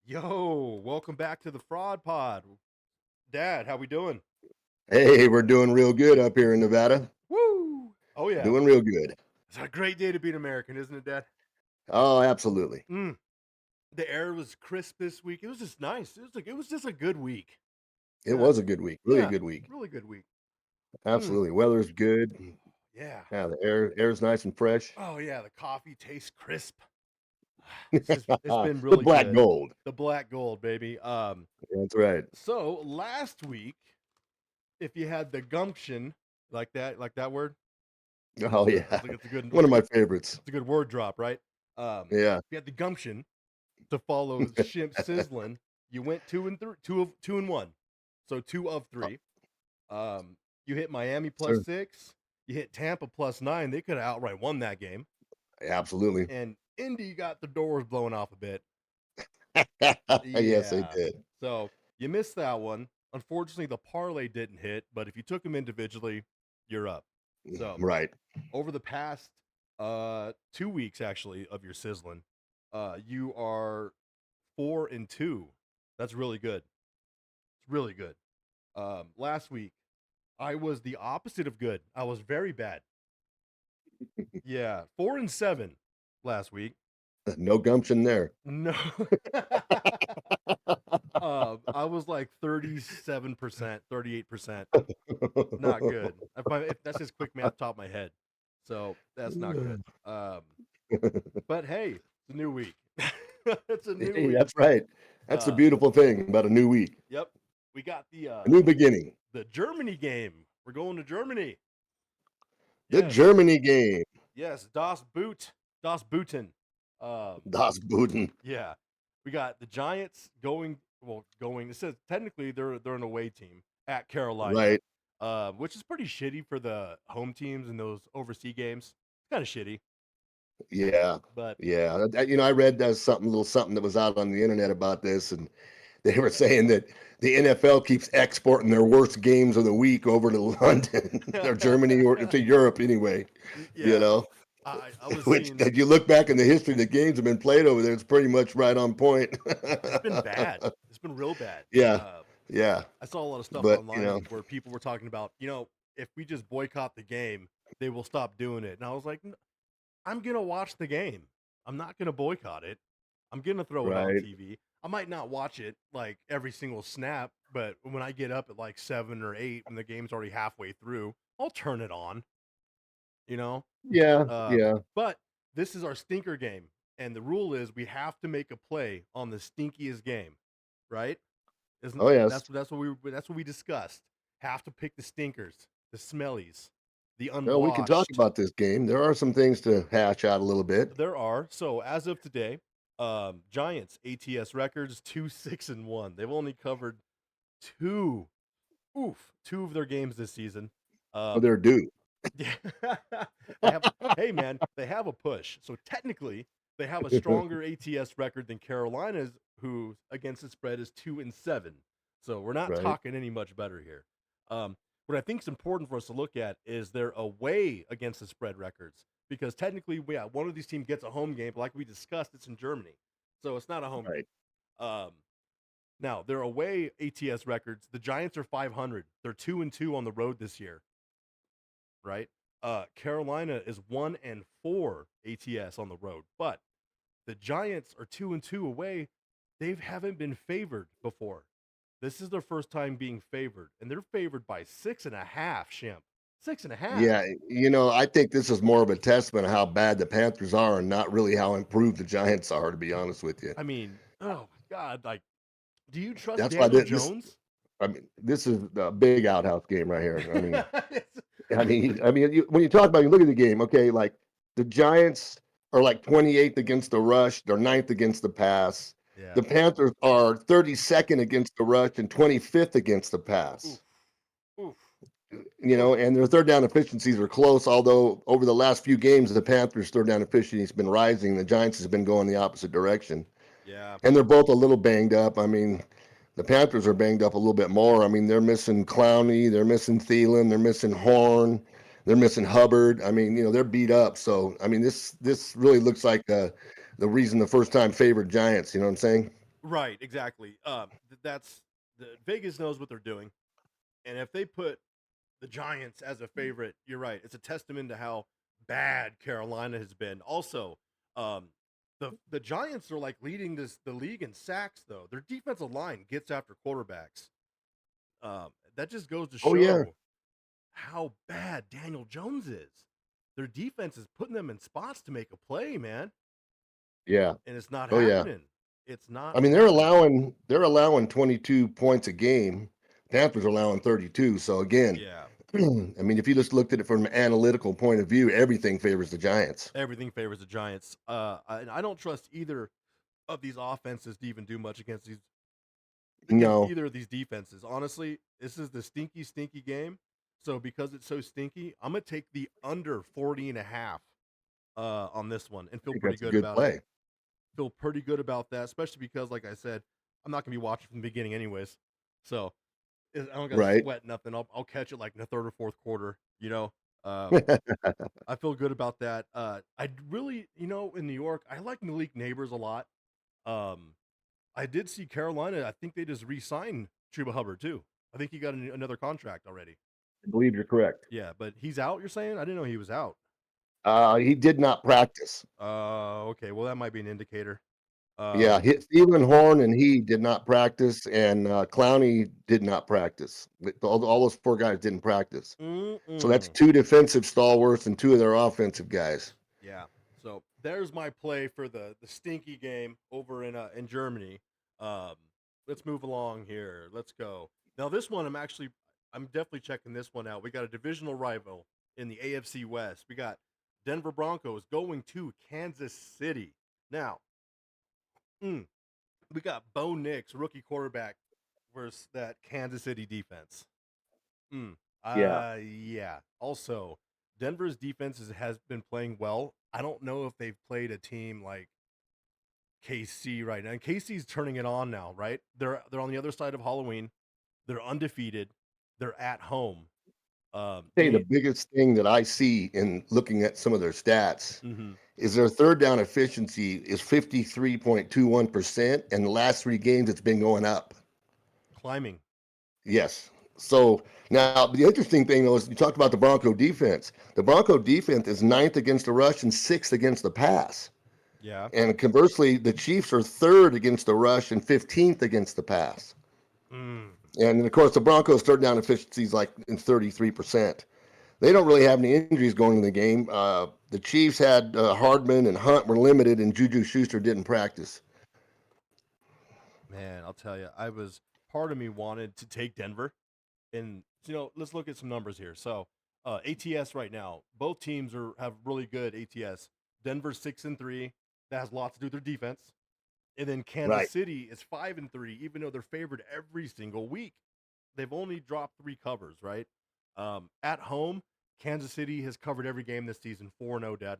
Yo, welcome back to the Fraud Pod. Dad, how we doing? Hey, we're doing real good up here in Nevada. Woo! Oh yeah. Doing real good. It's a great day to be an American, isn't it, Dad? Oh, absolutely. Mm. The air was crisp this week. It was just nice. It was just a good week. It Yeah. was a good week. Really a Yeah. good week. Really good week. Mm. Absolutely. Weather's good. Yeah. Yeah, the air's nice and fresh. Oh yeah, the coffee tastes crisp. It's been The really black good. gold. The black gold, baby. That's right. So last week, if you had the gumption, like that word, Oh it's yeah. like One of my favorites. it's a good word drop, right? Yeah. If you had the gumption to follow Shimp Sizzlin, you went 2 and 1. So 2 of 3. You hit Miami Sir. +6. You hit Tampa +9. They could have outright won that game. Absolutely. And Indy got the doors blown off a bit. Yes, they Yeah. did. So you missed that one. Unfortunately, the parlay didn't hit, but if you took them individually, you're up. So Right. over the past 2 weeks actually of your sizzling, you are 4-2. That's really good. It's really good. Last week I was the opposite of good. I was very bad. Yeah, 4-7 last week. No gumption there. No. I was like 37%, 38%. Not good. If that's just quick math top of my head. So that's not good. But hey, it's a new week. It's a new Hey, week. that's right. That's the Uh, beautiful thing about a new week. yep. We got A new beginning. the Germany game. We're going to Germany. The Yes. Germany game. Yes, Das Booten. Das Boden. Yeah. We got the Giants going. It says technically they're an away team at Carolina. Right. Which is pretty shitty for the home teams in those overseas games. It's kind of shitty, Yeah, but yeah. I read something, little something that was out on the internet about this, and they were saying that the NFL keeps exporting their worst games of the week over to London or Germany or to Europe anyway. You yeah, know, I was which seeing if you look back in the history the games have been played over there, it's pretty much right on point. it's been bad. It's been real bad. Yeah, Uh, yeah. I saw a lot of stuff But online where people were talking about, if we just boycott the game, they will stop doing it. And I was like, I'm gonna watch the game. I'm not gonna boycott it. I'm gonna throw it on right. TV. I might not watch it like every single snap, but when I get up at like 7 or 8 when the game's already halfway through, I'll turn it on. You know. Yeah, Um, yeah. but this is our stinker game, and the rule is we have to make a play on the stinkiest game, right? Isn't Oh yes. that's what we discussed. Have to pick the stinkers, the smellies, the Well, we can talk unwashed. about this game. There are some things to hash out a little bit. There are. So as of today, Giants ATS records 2-6-1. They've only covered two, two of their games this season. Well, Um, they're due. yeah, they have. Hey man, they have a push. So technically, they have a stronger ATS record than Carolina's, who against the spread is 2-7. So we're not Right. talking any much better here. What I think is important for us to look at is their away against the spread records because technically, yeah, one of these teams gets a home game, but like we discussed, it's in Germany, so it's not a home Right. game. Now their away ATS records, the Giants are 500. They're 2-2 on the road this year, right? Carolina is 1-4 ATS on the road, but the Giants are 2-2 away. They haven't been favored before. This is their first time being favored, and they're favored by 6.5. Shimp, 6.5. Yeah, I think this is more of a testament of how bad the Panthers are and not really how improved the Giants are, to be honest with you. I mean, oh my god! Like, do you trust That's why Daniel this Jones? I mean, this is a big outhouse game right here. I mean It's- I mean I mean, when you talk about you look at the game, okay, like the Giants are like 28th against the rush, they're ninth against the pass. yeah. The Panthers are 32nd against the rush and 25th against the Oof. pass. Oof. Oof. And their third down efficiencies are close, although over the last few games, the Panthers' third down efficiency has been rising. The Giants has been going the opposite direction. Yeah. And they're both a little banged up. I mean, the Panthers are banged up a little bit more. I mean, they're missing Clowney, they're missing Thielen, they're missing Horn, they're missing Hubbard. I mean, they're beat up. So, I mean, this really looks like the reason the first time favored Giants. You know what I'm saying? Right, exactly. That's the Vegas knows what they're doing, and if they put the Giants as a favorite, you're right. It's a testament to how bad Carolina has been. Also, um, the Giants are like leading the league in sacks though. Their defensive line gets after quarterbacks. That just goes to Oh yeah, show how bad Daniel Jones is. Their defense is putting them in spots to make a play, man, yeah, and it's not oh yeah. happening. It's not I mean, happening. they're allowing 22 points a game. Panthers are allowing 32. So again, Yeah, I mean, if you just looked at it from an analytical point of view, everything favors the Giants. everything favors the Giants. I don't trust either of these offenses to even do much against No, either of these defenses. Honestly, this is the stinky, stinky game. So because it's so stinky, I'm gonna take the under 40 and a half on this one and I feel think pretty that's a good good about it. play. Feel pretty good about that, especially because, like I said, I'm not gonna be watching from the beginning anyways. So I don't gotta Right. sweat nothing. I'll catch it like in the third or fourth quarter. I feel good about that. I really, in New York, I like Malik Neighbors a lot. Um, I did see Carolina. I think they just re-signed Chuba Hubbard too. I think he got another contract already. I believe you're correct. Yeah, but he's out. You're saying? I didn't know he was out. He did not practice. Okay. Well, that might be an indicator. Yeah, Um, hit Stephen Horn and he did not practice, and Clowney did not practice. All those four guys didn't practice. So that's mm-mm. two defensive stalwarts and two of their offensive guys. Yeah. So there's my play for the stinky game over in Germany. Um, let's move along here. Let's go. Now this one I'm definitely checking this one out. We got a divisional rival in the AFC West. We got Denver Broncos going to Kansas City. Now, mm, we got Bo Nix, rookie quarterback, versus that Kansas City defense. Mm. Yeah. Yeah. Also, Denver's has been playing well. I don't know if they've played a team like KC right now. And KC's turning it on now, right? They're on the other side of Halloween. They're undefeated. They're at home. Hey, the They biggest thing that I see in looking at some of their stats mhm, is their third down efficiency is 53.21%, and the last three games it's been going up. climbing. Yes. So now the interesting thing though is you talked about the Bronco defense. The Bronco defense is ninth against the rush and sixth against the pass. Yeah. And conversely, the Chiefs are third against the rush and 15th against the pass. Mm, And of course, the Broncos' third down efficiency is like in 33%. They don't really have any injuries going in the game. The Chiefs had Hardman and Hunt were limited, and Juju Schuster didn't practice. man, I'll tell you, I was part of me wanted to take Denver. And let's look at some numbers here. So, ATS right now, both teams have really good ATS. Denver's 6-3. That has lots to do with their defense. And then Kansas Right. City is 5-3, even though they're favored every single week. They've only dropped 3 covers, right? At home, Kansas City has covered every game this season, 4-0, Dad.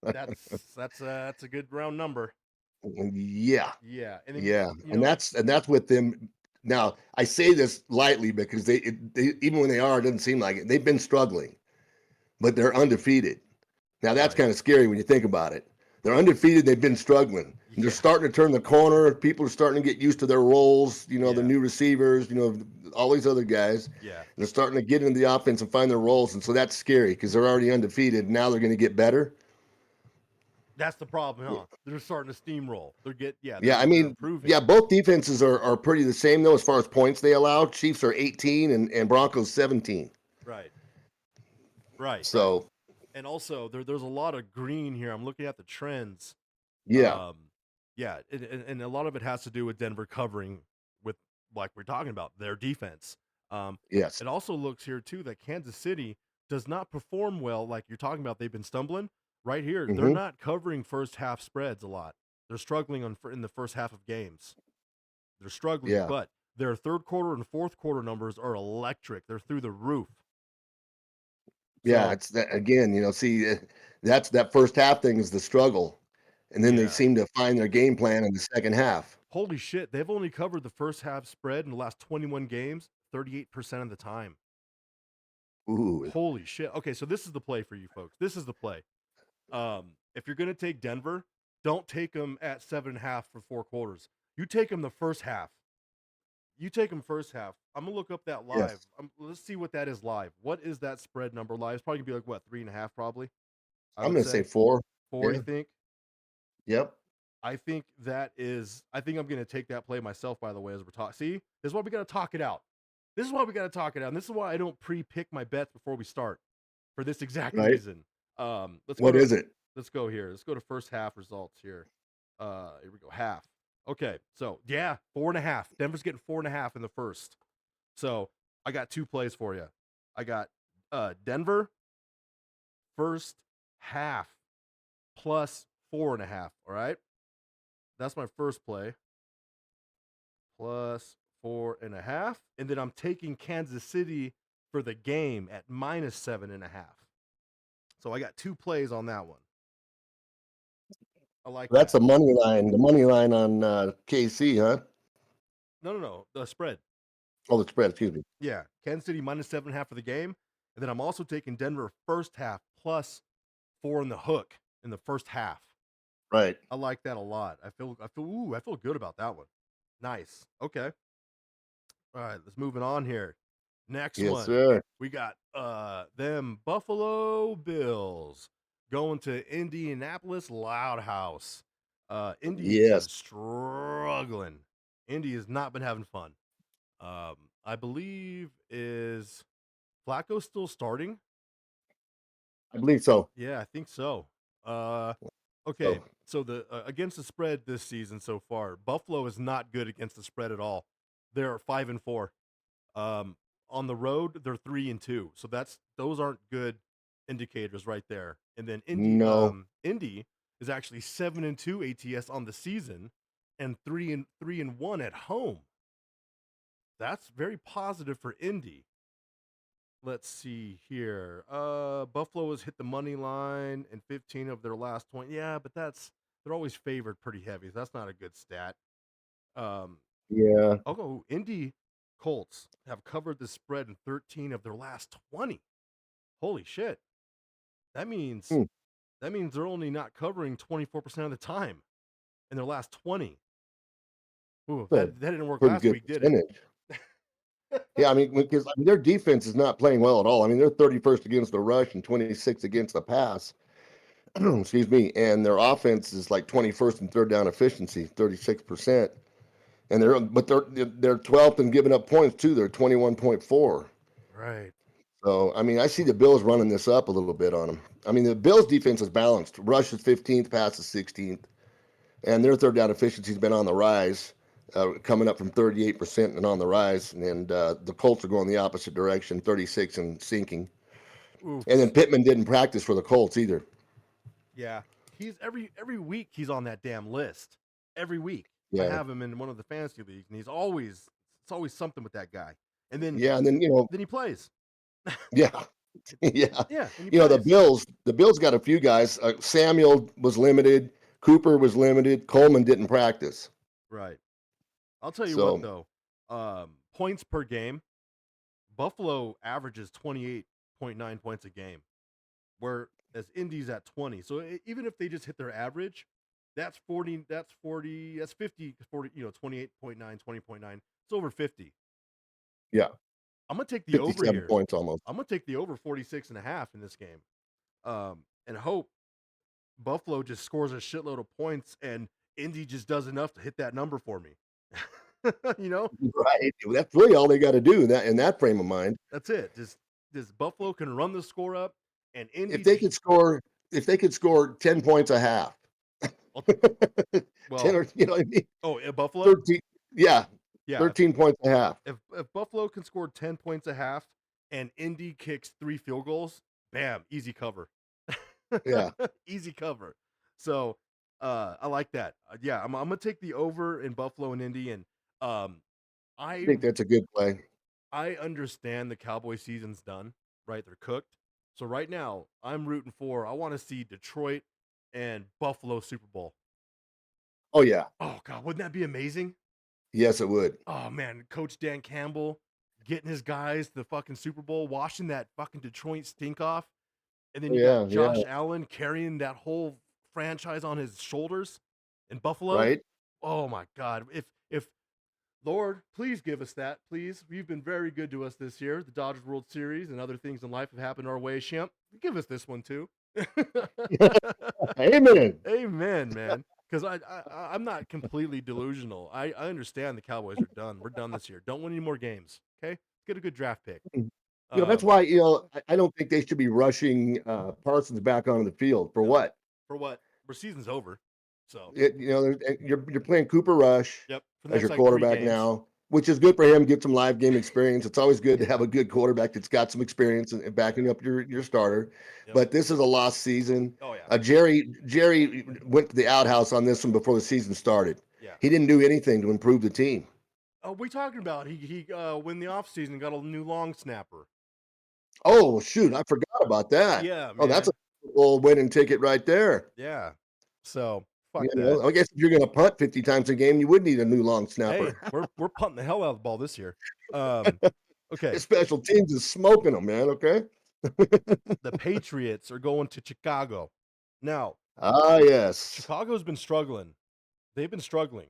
That's a good round number. Yeah. Yeah, and then Yeah. And that's with them. Now, I say this lightly because they even when they are, it doesn't seem like it. They've been struggling, but they're undefeated. Now that's right, kind of scary when you think about it. They're undefeated. They've been struggling. And they're yeah, starting to turn the corner. People are starting to get used to their roles. The yeah, new receivers. All these other guys. yeah. They're starting to get into the offense and find their roles. And so that's scary because they're already undefeated. Now they're going to get better. That's the problem, huh? They're starting to steamroll. Yeah, I They're mean, improving. yeah, both defenses are pretty the same though as far as points they allow. Chiefs are 18 and Broncos 17. Right, right. So And also, there's a lot of green here. I'm looking at the trends. yeah, Um, yeah, and a lot of it has to do with Denver covering with, like we're talking about, their defense. Um, yes. it also looks here too that Kansas City does not perform well. Like you're talking about, they've been stumbling right here. They're Hmm. not covering first half spreads a lot. They're struggling in the first half of games. They're struggling, Yeah. but their third quarter and fourth quarter numbers are electric. They're through the roof. Yeah, So it's that again, see, that's that first half thing is the struggle. And then they yeah, seem to find their game plan in the second half. holy shit, they've only covered the first half spread in the last 21 games 38% of the time. Ooh. Holy shit. Okay, so this is the play for you folks. This is the play. If you're going to take Denver, don't take them at 7.5 for 4 quarters. You take them the first half. You take them first half. I'm gonna look up that live. Yes. Let's see what that is live. What is that spread number live? It's probably gonna be like what 3.5, probably. I I'm would gonna say say 4. 4. You Yeah. think? Yep. I think that is. I think I'm gonna take that play myself. By the way, as we're talking, see, this is why we gotta talk it out. This is why we gotta talk it out. And this is why I don't pre-pick my bets before we start for this exact Right. reason. Let's go What to is it? let's go here. Let's go to first half results here. Here we go. Half. Okay, so yeah, 4.5. Denver's getting 4.5 in the first. So I got 2 plays for you. I got Denver first half plus 4.5. All right, that's my first play. Plus 4.5, and then I'm taking Kansas City for the game at minus 7.5. So I got 2 plays on that one. I like That's that. the money line. The money line on KC, huh? No, the spread. Oh, the spread. Excuse me. Yeah, Kansas City minus 7.5 for the game, and then I'm also taking Denver first half plus 4 in the hook in the first half. Right. I like that a lot. I feel good about that one. Nice. Okay. All right, let's moving on here. Next Yes, one. sir. We got them Buffalo Bills going to Indianapolis Loud House. Indy has been Yes. struggling. Indy has not been having fun. I believe is Flacco still starting? I believe so. Yeah, I think so. Uh okay, So so the against the spread this season so far, Buffalo is not good against the spread at all. They're 5-4. Um, on the road, they're 3-2. So those aren't good indicators right there. And then no. Indy is actually 7-2 ATS on the season and 3-1 at home. That's very positive for Indy. Let's see here. Buffalo has hit the money line in 15 of their last 20. Yeah, but they're always favored pretty heavy. So that's not a good stat. Um, Yeah. Oh, Indy Colts have covered the spread in 13 of their last 20. Holy shit. That means Hmm. that means they're only not covering 24% of the time in their last 20. Ooh, That's a that didn't work pretty last good week, did it? percentage. Yeah, I mean, because their defense is not playing well at all. I mean, they're 31st against the rush and 26th against the pass. Excuse me. And their offense is like 21st in third down efficiency, 36%. And they're 12th in giving up points too. They're 21.4. Right. So I mean, I see the Bills running this up a little bit on them. I mean, the Bills defense is balanced. Rush is 15th, pass is 16th, and their third down efficiency has been on the rise, coming up from 38% and on the rise. And the Colts are going the opposite direction, 36 and sinking. And then Oops. Pittman didn't practice for the Colts either. Yeah. He's every week he's on that damn list. Every week. I Yeah, have him in one of the fantasy leagues and it's always something with that guy. And then yeah, and then then he plays. yeah, yeah, Yeah, and he the plays. Bills got a few guys. Samuel was limited. Cooper was limited. Coleman didn't practice. Right. I'll tell you what So though. Points per game, Buffalo averages 28.9 points a game, whereas Indy's at 20. So even if they just hit their average, that's 40, that's 50, 40, 28.9, 20.9. It's over 50. yeah, I'm going to take the over 57 here. points almost. I'm going to take the over 46.5 in this game. And hope Buffalo just scores a shitload of points and Indy just does enough to hit that number for me. you know? Right. That's really all they got to do in that frame of mind. That's it. Just Buffalo can run the score up, and If Indy they just could score, if they could score 10 points a half, I'll, 10 well, or what I mean, Buffalo, 13, yeah, yeah. 13 points a half. If Buffalo can score 10 points a half, and Indy kicks 3 field goals, bam, easy cover, Yeah, easy cover. So I like that. Yeah, I'm gonna take the over in Buffalo and Indy, and um, I I think that's a good play. I understand the Cowboy season's done, right? They're cooked. So right now, I'm rooting for. I want to see Detroit and Buffalo Super Bowl. Oh, yeah. Oh God, wouldn't that be amazing? Yes, it would. Oh man, Coach Dan Campbell getting his guys to the fucking Super Bowl, washing that fucking Detroit stink off, and then Oh, you yeah, got yeah. Josh Allen carrying that whole franchise on his shoulders in Buffalo. right? Oh my God! If Lord, please give us that, please. You've been very good to us this year. The Dodgers World Series and other things in life have happened our way, Shimp. Give us this one too. Amen. Amen, man. Because I'm not completely delusional. I understand the Cowboys are done. We're done this year. Don't win any more games. Okay, get a good draft pick. That's Um, why, I don't think they should be rushing Parsons back onto the field. For no, what? for what? Our season's over. So You're playing Cooper Rush yep, for the as next your like 3 quarterback games. now, which is good for him. Get some live game experience. It's always good to have a good quarterback that's got some experience and backing up your starter. Yep. But this is a lost season. Oh yeah. Jerry went to the outhouse on this one before the season started. Yeah. He didn't do anything to improve the team. Oh, we talking about he when the off season got a new long snapper. Oh shoot, I forgot about that. Yeah, Oh, that's a man. little winning ticket right there. Yeah. So fuck that. I guess if you're going to punt 50 times a game, you would need a new long snapper. Hey, we're punting the hell out of the ball this year. Um, okay. His special teams is smoking them, man. Okay. The Patriots are going to Chicago. Now, Ah, yes, Chicago's been struggling. They've been struggling.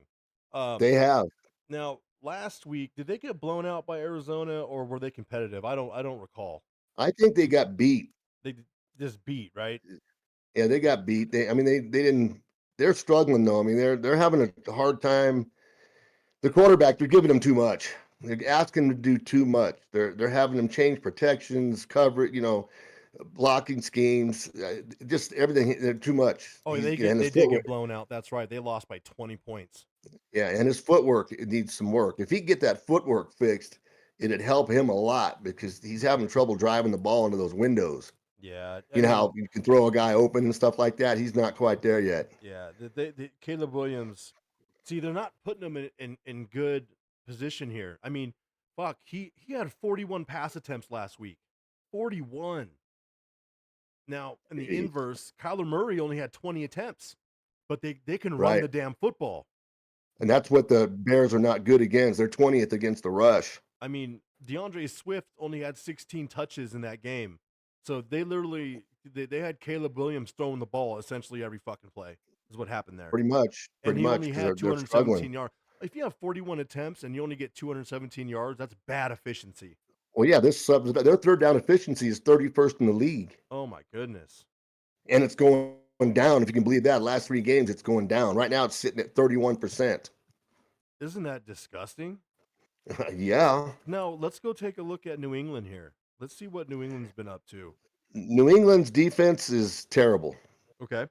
they have. Now last week, did they get blown out by Arizona or were they competitive? I don't recall. I think they got beat. They just beat, right? Yeah, they got beat. I mean, they didn't. They're struggling though. I mean, they're having a hard time. The quarterback, they're giving them too much. They're asking them to do too much. They're having them change protections, cover it. Blocking schemes, just everything. They're too much. Oh, And his they did footwork. get blown out. That's right. They lost by 20 points. Yeah, and his footwork, it needs some work. If he could get that footwork fixed, it'd help him a lot because he's having trouble driving the ball into those windows. Yeah, I You know mean, how you can throw a guy open and stuff like that? He's not quite there yet. yeah, Caleb Williams. See, they're not putting him in good position here. I mean, fuck, he had 41 pass attempts last week. 41. Now, in the He- inverse, Kyler Murray only had 20 attempts, but they can run right. the damn football. And that's what the Bears are not good against. They're 20th against the rush. I mean, DeAndre Swift only had 16 touches in that game. So they literally they had Caleb Williams throwing the ball essentially every fucking play. Is what happened there. And Pretty he much, only because had they're struggling. 217 yards. If you have 41 attempts and you only get 217 yards, that's bad efficiency. Well, yeah, their third down efficiency is 31st in the league. Oh my goodness. And it's going down. If you can believe that, last 3 games, it's going down. Right now, it's sitting at 31%. Isn't that disgusting? Yeah. Now, let's go take a look at New England here. Let's see what New England's been up to. New England's defense is terrible. Okay.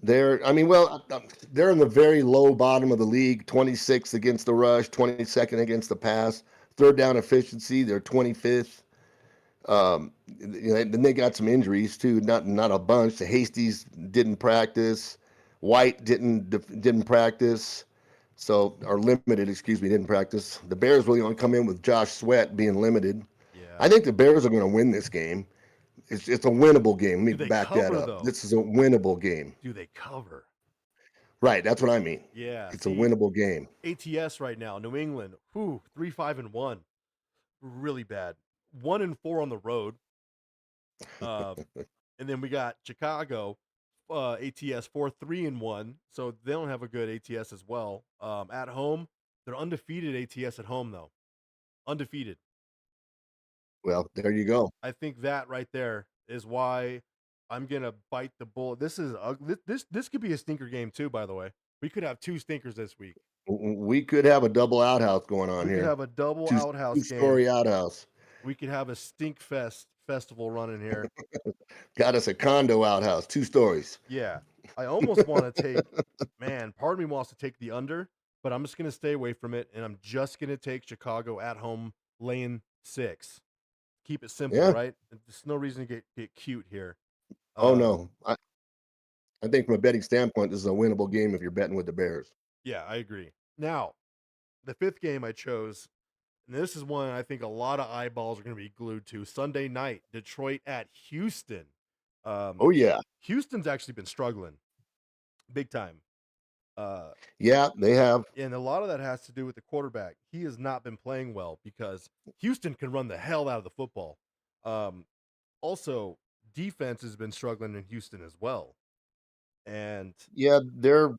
They're in the very low bottom of the league, 26th against the rush, 22nd against the pass. Third down efficiency, they're 25th. Then they got some injuries too, not a bunch. The Hasties didn't practice. White didn't practice. So, or limited, excuse me, didn't practice. The Bears really only come in with Josh Sweat being limited. Yeah. I think the Bears are going to win this game. It's a winnable game. Let me Do they back that cover up. though? This is a winnable game. Do they cover? Right, that's what I mean. Yeah. It's a See, winnable game. ATS right now, New England, 3-5-1. Really bad. 1-4 on the road. And then we got Chicago, ATS 4-3-1. So they don't have a good ATS as well. At home, they're undefeated ATS at home though. Undefeated. Well, there you go. I think that right there is why I'm gonna bite the bullet. This is ugly. This could be a stinker game too. By the way, we could have 2 stinkers this week. We could have a double outhouse going on We could here. have a double Two outhouse game. two-story outhouse. We could have a stink festival running here. Got us a condo outhouse, 2 stories. Yeah, I almost want to take. Man, part of me wants to take the under, but I'm just gonna stay away from it, and I'm just gonna take Chicago at home, laying 6. Keep it simple, Yeah. right? There's no reason to get cute here. Oh no. I think from a betting standpoint, this is a winnable game if you're betting with the Bears. Yeah, I agree. Now, the 5th game I chose, and this is one I think a lot of eyeballs are going to be glued to. Sunday night, Detroit at Houston. Oh yeah. Houston's actually been struggling big time. Yeah, they have. And a lot of that has to do with the quarterback. He has not been playing well because Houston can run the hell out of the football. Also, defense has been struggling in Houston as well. And Yeah, they're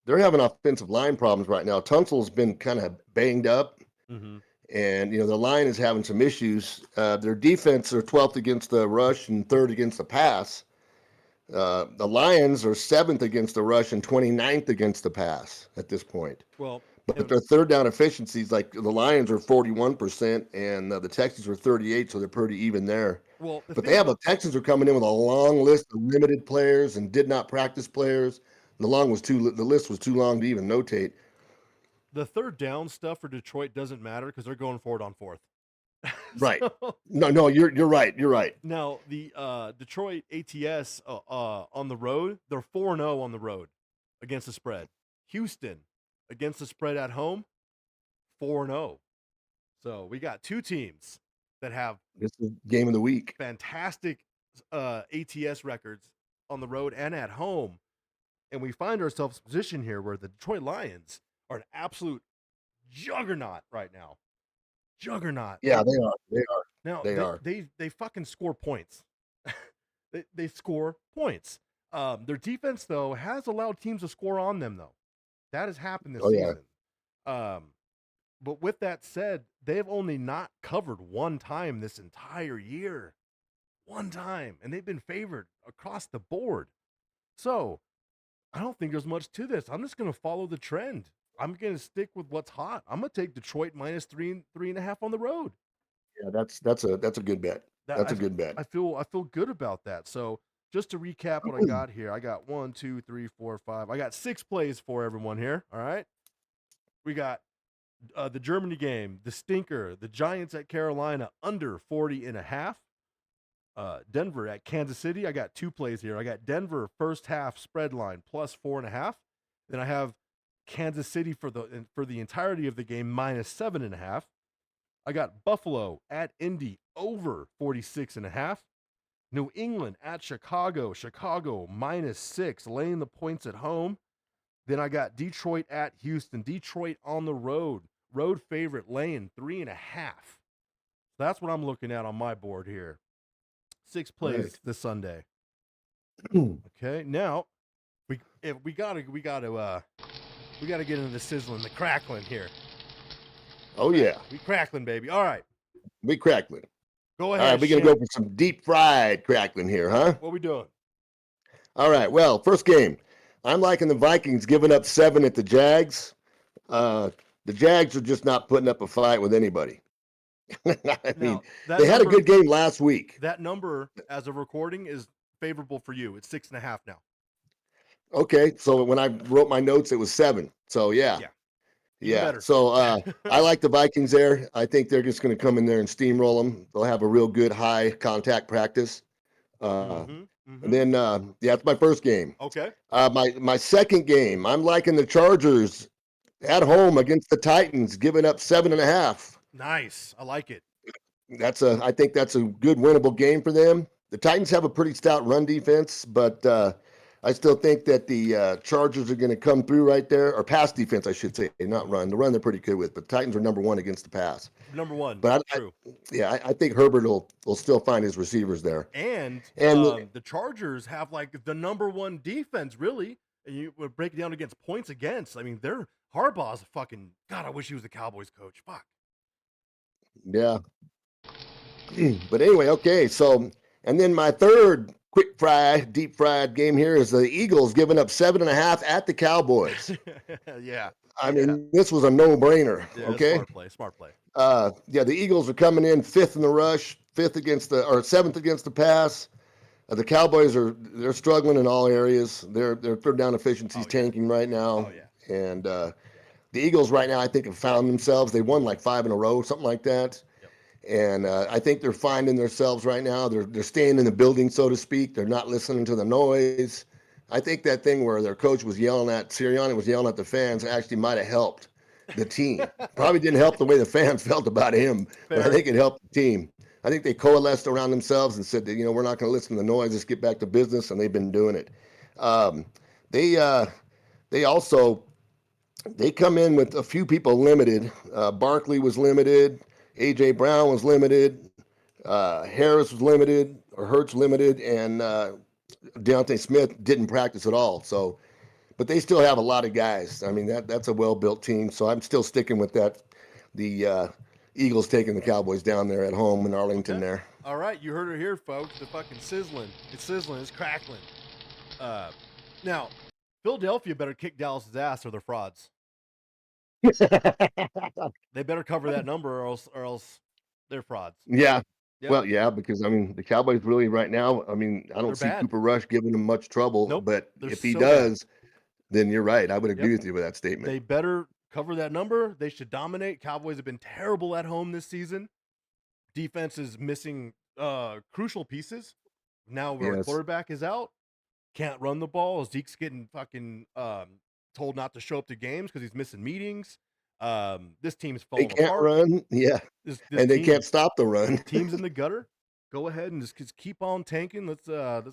having offensive line problems right now. Tunsil's been kind of banged up, mhm. and the line is having some issues. Their defense are 12th against the rush and third against the pass. The Lions are seventh against the rush and 29th against the pass at this point. Well, But and their third down efficiencies, like the Lions are 41% and the Texans are 38, so they're pretty even there. well, the But thing the about Texans are coming in with a long list of limited players and did not practice players. The list was too long to even notate. the third down stuff for Detroit doesn't matter because they're going for it on fourth. Right. So No, you're right. You're right. now the Detroit ATS on the road, they're 4-0 on the road against the spread. Houston against the spread at home, 4-0. So we got two teams that have This is game of the week. fantastic ATS records on the road and at home. And we find ourselves in a position here where the Detroit Lions are an absolute juggernaut right now. Juggernaut. Yeah, they are. They are. Now They are. they fucking score points. They score points. Their defense though has allowed teams to score on them though. That has happened this Oh yeah. season. But with that said, they've only not covered one time this entire year. One time, and they've been favored across the board. So I don't think there's much to this. I'm just going to follow the trend. I'm going to stick with what's hot. I'm going to take Detroit minus 3.5 on the road. Yeah, that's a good bet. That That's a good bet. I feel good about that. So just to recap what I got here, I got 1, 2, 3, 4, 5. I got 6 plays for everyone here. All right, we got the Germany game, the stinker, the Giants at Carolina under 40.5. Denver at Kansas City. I got 2 plays here. I got Denver first half spread line plus 4.5. Then I have Kansas City for the entirety of the game minus 7.5. I got Buffalo at Indy over 46.5. New England at Chicago. Chicago minus 6, laying the points at home. Then I got Detroit at Houston. Detroit on the road. Road favorite laying 3.5. That's what I'm looking at on my board here. 6 plays Right. this Sunday. Okay, now we gotta get into the sizzling, the crackling here. Oh yeah. We crackling, baby. All right, We crackling. go All ahead. right, we're gonna Shimp. go for some deep fried crackling here, huh? What we doing? All right. Well, first game. I'm liking the Vikings giving up 7 at the Jags. Uh, the Jags are just not putting up a fight with anybody. I mean, Now that they had a number, good game last week. as of recording is favorable for you. It's 6.5 now. Okay, so when I wrote my notes, it was 7. So yeah, Yeah, even yeah. better. So I like the Vikings there. I think they're just going to come in there and steamroll them. They'll have a real good high contact practice. Mm-hmm. And Mm-hmm. then yeah, it's my first game. Okay. My second game, I'm liking the Chargers at home against the Titans, giving up 7.5. Nice. I like it. I think that's a good winnable game for them. The Titans have a pretty stout run defense, but I still think that the Chargers are going to come through right there, or pass defense, I should say, not run. The run they're pretty good with, but the Titans are number 1 against the pass. Number one. But True. I think Herbert will still find his receivers there. And And the Chargers have like the number one defense, really. And you would break it down against points against. I mean, they're Harbaugh's a fucking God. I wish he was the Cowboys coach. Fuck. yeah, but anyway, okay. So, and then my third deep fried game here is the Eagles giving up 7.5 at the Cowboys. Yeah. I mean, this was a no-brainer. Yeah. Okay. Smart play. Smart play. Yeah, the Eagles are coming in 5th in the rush, 7th against the pass. The Cowboys they're struggling in all areas. Their third down efficiency is tanking right now. Oh yeah. And the Eagles right now, I think, have found themselves. They won like 5 in a row, something like that. Yep. And I think they're finding themselves right now. They're staying in the building, so to speak. They're not listening to the noise. I think that thing where their coach was Sirianni was yelling at the fans, actually might have helped the team. Probably didn't help the way the fans felt about him, but I Fair. think it helped the team. I think they coalesced around themselves and said that, we're not going to listen to the noise. Let's get back to business, and they've been doing it. They also they come in with a few people limited. Barkley was limited. A.J. Brown was limited. Harris was limited, or Hurts limited, and Deontay Smith didn't practice at all. So, but they still have a lot of guys. I mean, that's a well-built team. So I'm still sticking with that. The Eagles taking the Cowboys down there at home in Arlington Okay. there. All right, you heard it here, folks. The fucking sizzling. It's sizzling. It's crackling. Now, Philadelphia better kick Dallas's ass or they're frauds. They better cover that number or else they're frauds. Yeah. Yep. Well, yeah, because I mean the Cowboys really right now. I mean, I don't They're see bad. Cooper Rush giving them much trouble. Nope. But They're if he so does, then you're right. I would agree Yep. with you with that statement. They better cover that number. They should dominate. Cowboys have been terrible at home this season. Defense is missing crucial pieces. Now our Yes. quarterback is out. Can't run the ball. Zeke's getting fucking told not to show up to games because he's missing meetings. This team's They falling can't apart. run. Yeah. This And they team, can't stop the run. team's in the gutter. Go ahead and just keep on tanking. Let's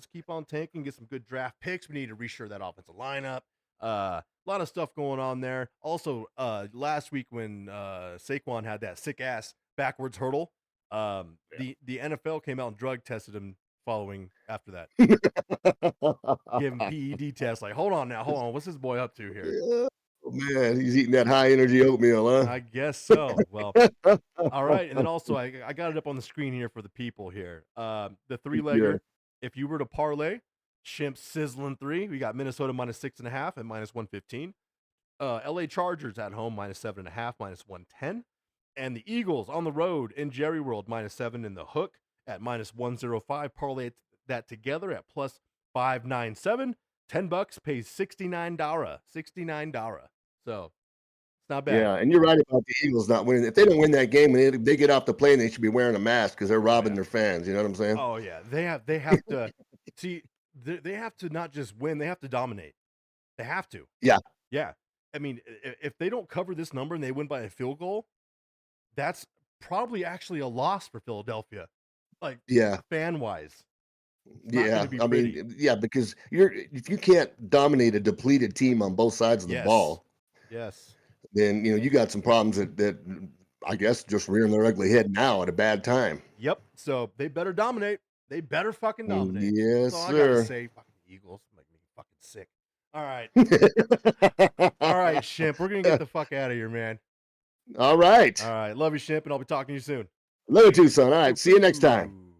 keep on tanking. Get some good draft picks. We need to reshore that offensive lineup. A lot of stuff going on there. Also, last week when Saquon had that sick ass backwards hurdle, the NFL came out and drug tested him following after that. Give him PED tests. Like, hold on, what's this boy up to here? Yeah. Oh, man, he's eating that high energy oatmeal, huh? I guess so. Well, all right. And then also, I got it up on the screen here for the people here. The three-legger, Sure. if you were to parlay, Shimp sizzling 3. We got Minnesota -6.5 at -115. LA Chargers at home -7.5, -110. And the Eagles on the road in Jerry World -7 in the hook at -105. Parlay that together at +597. $10 pays $69. $69. So it's not bad. Yeah, and you're right about the Eagles not winning. If they don't win that game, when they get off the plane, they should be wearing a mask because they're robbing their fans. You know what I'm saying? Oh yeah, they have to see. They have to not just win; they have to dominate. They have to. Yeah. Yeah. I mean, if they don't cover this number and they win by a field goal, that's probably actually a loss for Philadelphia. Like, Yeah. fan wise. Yeah. I mean, yeah, because if you can't dominate a depleted team on both sides of the ball, yes, then you got some problems that I guess just rearing their ugly head now at a bad time. yep. So they better dominate. They better fucking dominate. Yes, That's all I gotta sir. say. Fucking Eagles make me fucking sick. All right, all right, Shimp. We're gonna get the fuck out of here, man. All right. All right, love you, Shimp, and I'll be talking to you soon. Love you too, son. All right. See you next time.